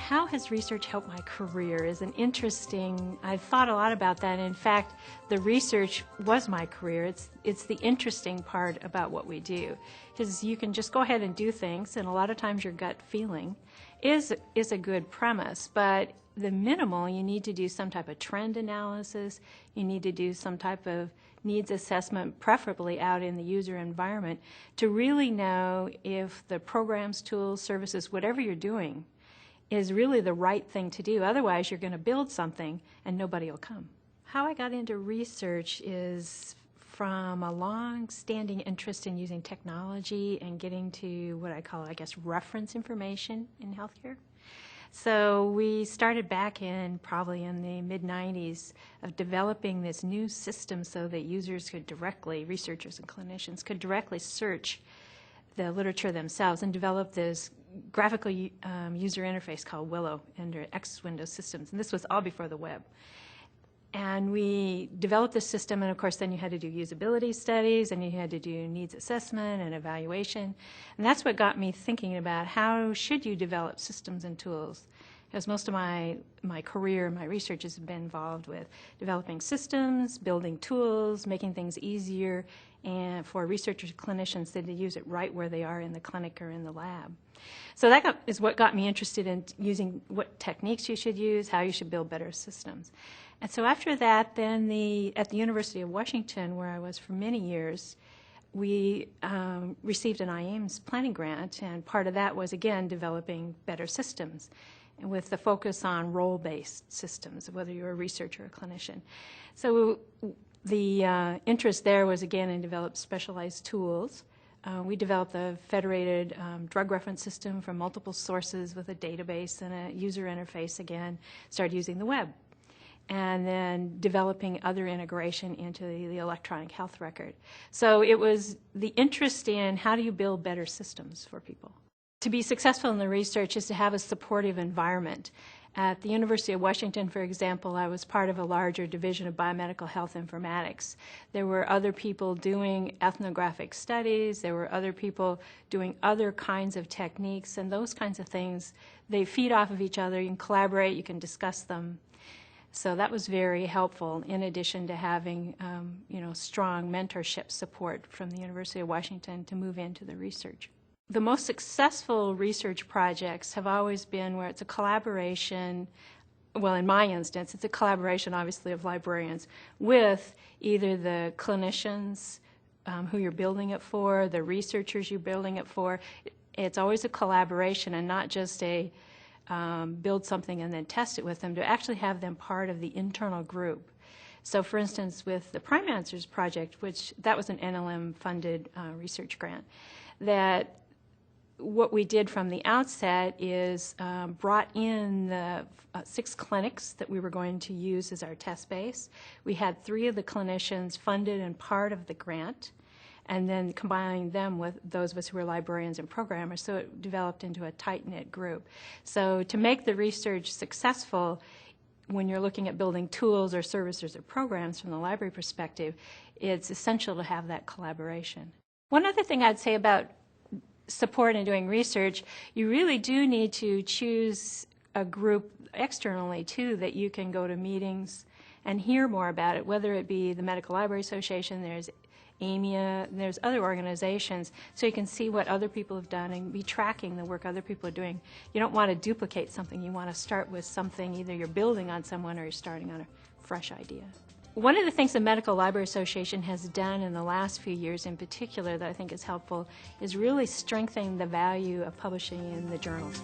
How has research helped my career is an interesting, I've thought a lot about that. In fact, the research was my career. It's the interesting part about what we do. Because you can just go ahead and do things, and a lot of times your gut feeling is a good premise, but the minimal, you need to do some type of trend analysis, you need to do some type of needs assessment, preferably out in the user environment, to really know if the programs, tools, services, whatever you're doing, is really the right thing to do. Otherwise, you're going to build something and nobody will come. How I got into research is from a long-standing interest in using technology and getting to what I call, I guess, reference information in healthcare. So we started back probably in the mid-90s of developing this new system so that users could directly, researchers and clinicians, could directly search the literature themselves and develop this graphical user interface called Willow under X Windows systems. And this was all before the web. And we developed this system, and of course then you had to do usability studies, and you had to do needs assessment and evaluation. And that's what got me thinking about how should you develop systems and tools. Because most of my career, my research has been involved with developing systems, building tools, making things easier, and for researchers and clinicians to use it right where they are in the clinic or in the lab. So that is what got me interested in using what techniques you should use, how you should build better systems. And so after that, then at the University of Washington, where I was for many years, we received an IAMS planning grant, and part of that was, again, developing better systems, and with the focus on role-based systems, whether you're a researcher or a clinician. So the interest there was, again, in developing specialized tools. We developed a federated drug reference system from multiple sources with a database and a user interface, again, started using the web. And then developing other integration into the electronic health record. So it was the interest in how do you build better systems for people. To be successful in the research is to have a supportive environment. At the University of Washington, for example, I was part of a larger division of biomedical health informatics. There were other people doing ethnographic studies, there were other people doing other kinds of techniques, and those kinds of things, they feed off of each other. You can collaborate, you can discuss them. So that was very helpful, in addition to having strong mentorship support from the University of Washington to move into the research. The most successful research projects have always been where it's a collaboration, well, in my instance, it's a collaboration, obviously, of librarians with either the clinicians who you're building it for, the researchers you're building it for. It's always a collaboration and not just a build something and then test it with them, to actually have them part of the internal group. So for instance, with the Prime Answers project, that was an NLM-funded research grant, that what we did from the outset is brought in the 6 clinics that we were going to use as our test base. We had 3 of the clinicians funded and part of the grant, and then combining them with those of us who were librarians and programmers, so it developed into a tight-knit group. So to make the research successful, when you're looking at building tools or services or programs from the library perspective, it's essential to have that collaboration. One other thing I'd say about support in doing research, you really do need to choose a group externally, too, that you can go to meetings and hear more about it, whether it be the Medical Library Association, there's AMIA, there's other organizations, so you can see what other people have done and be tracking the work other people are doing. You don't want to duplicate something. You want to start with something, either you're building on someone or you're starting on a fresh idea. One of the things the Medical Library Association has done in the last few years in particular that I think is helpful is really strengthening the value of publishing in the journals.